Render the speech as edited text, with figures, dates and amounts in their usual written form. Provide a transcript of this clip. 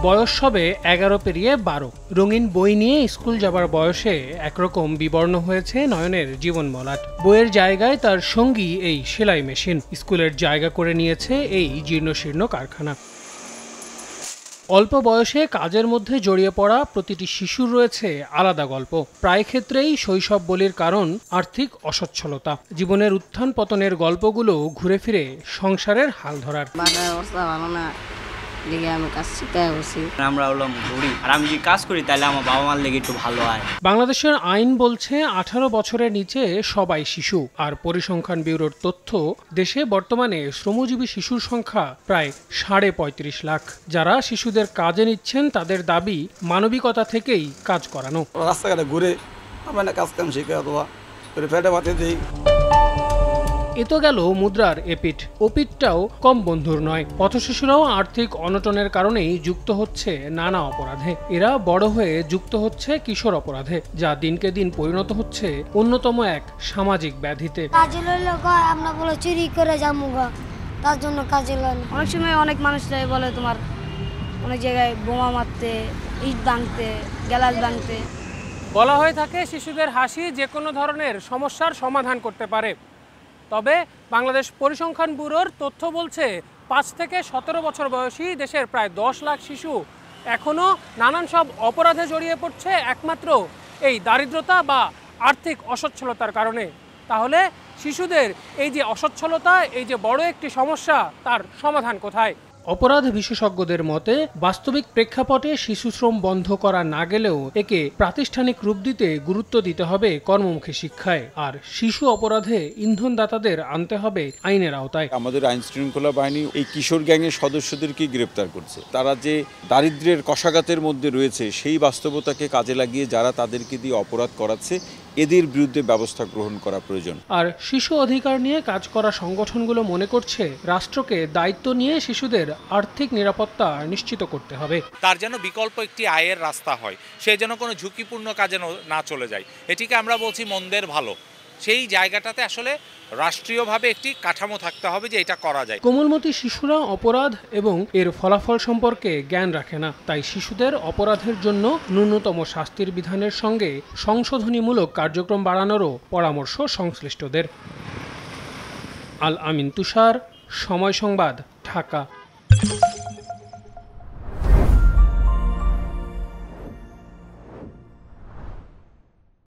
বয়স হবে 11 পেরিয়ে 12। রঙিন বই নিয়ে স্কুল যাবার বয়সে একরকম বিবর্ণ হয়েছে নয়নের জীবন মলাট। বইয়ের জায়গায় তার সঙ্গী এই সেলাই মেশিন, স্কুলের জায়গা করে নিয়েছে এই জীর্ণশীর্ণ কারখানা। অল্প বয়সে কাজের মধ্যে জড়িয়ে পড়া প্রতিটি শিশুর রয়েছে আলাদা গল্প। প্রায় ক্ষেত্রেই শৈশব বলির কারণ আর্থিক অসচ্ছলতা। জীবনের উত্থান পতনের গল্পগুলো ঘুরে ফিরে সংসারের হাল ধরার। আমরা হলাম গরিব, আর আমি যদি কাজ করি তাহলে আমার বাবা মার লেগে একটু ভালো হয়। বাংলাদেশের আইন বলছে 18 বছরের নিচে সবাই শিশু, আর পরিসংখ্যান ব্যুরোর তথ্য দেশে বর্তমানে শ্রমজীবী শিশুর সংখ্যা প্রায় 35.5 লাখ। যারা শিশুদের কাজে নিচ্ছেন তাদের দাবি মানবিকতা থেকেই কাজ করানো। রাস্তাঘাটে ঘুরে আমরা কাজ কাম শিখে অথবা ফেটে মাথে দিই। এ তো গেল মুদ্রার এপিঠ, ওপিঠটাও কম বন্ধুর নয়। পথশিশুরাও আর্থিক অনটনের কারণেই যুক্ত হচ্ছে নানা অপরাধে। এরা বড় হয়ে যুক্ত হচ্ছে কিশোর অপরাধে, যা দিনকে দিন পরিণত হচ্ছে অন্যতম এক সামাজিক ব্যাধিতে। কাজে লইলে আমরা বলে চুরি করে যাবো, তার জন্য কাজে লইলে অনেক সময় অনেক মানুষরাই বলে তোমার অনেক জায়গায় বোমা মারতে, ইট ভাঙতে, গ্যালাস ভাঙতে। বলা হয়ে থাকে শিশুদের হাসি যে কোনো ধরনের সমস্যার সমাধান করতে পারে। তবে বাংলাদেশ পরিসংখ্যান ব্যুরোর তথ্য বলছে 5 থেকে 17 বছর বয়সী দেশের প্রায় 10 লাখ শিশু এখনও নানান সব অপরাধে জড়িয়ে পড়ছে একমাত্র এই দারিদ্রতা বা আর্থিক অসচ্ছলতার কারণে। তাহলে শিশুদের এই যে অসচ্ছলতা, এই যে বড় একটি সমস্যা, তার সমাধান কোথায়? অপরাধ বিশেষজ্ঞদের মতে বাস্তবিক প্রেক্ষাপটে শিশুশ্রম বন্ধ করা না গেলেও একে প্রাতিষ্ঠানিক রূপ দিতে গুরুত্ব দিতে হবে কর্মমুখী শিক্ষায়, আর শিশু অপরাধে ইন্ধনদাতাদের আনতে হবে আইনের আওতায়। আমাদের আইন শৃঙ্খলা বাহিনী এই কিশোর গ্যাংয়ের সদস্যদেরকে গ্রেপ্তার করছে। তারা যে দারিদ্র্যের কষাঘাতের মধ্যে রয়েছে সেই বাস্তবতাকে কাজে লাগিয়ে যারা তাদেরকে দিয়ে অপরাধ করাচ্ছে, এদের বিরুদ্ধে ব্যবস্থা গ্রহণ করা প্রয়োজন। আর শিশু অধিকার নিয়ে কাজ করা সংগঠনগুলো মনে করছে রাষ্ট্রকে দায়িত্ব নিয়ে শিশুদের আর্থিক নিরাপত্তা নিশ্চিত করতে হবে। তার যেন বিকল্প একটি আয়ের রাস্তা হয়, সে যেন কোনো ঝুঁকিপূর্ণ কাজে না চলে যায়। এটিকে আমরা বলছি মন্দের ভালো। সেই জায়গাটাতে আসলে রাষ্ট্রীয়ভাবে একটি কাঠামো থাকতে হবে যে এটা করা যায়। কোমলমতি শিশুরা অপরাধ এবং এর ফলাফল সম্পর্কে জ্ঞান রাখে না, তাই শিশুদের অপরাধের জন্য ন্যূনতম শাস্তির বিধানের সঙ্গে সংশোধনীমূলক কার্যক্রম বাড়ানোরও পরামর্শ সংশ্লিষ্টদের। আল আমিন তুষার, সময় সংবাদ, ঢাকা।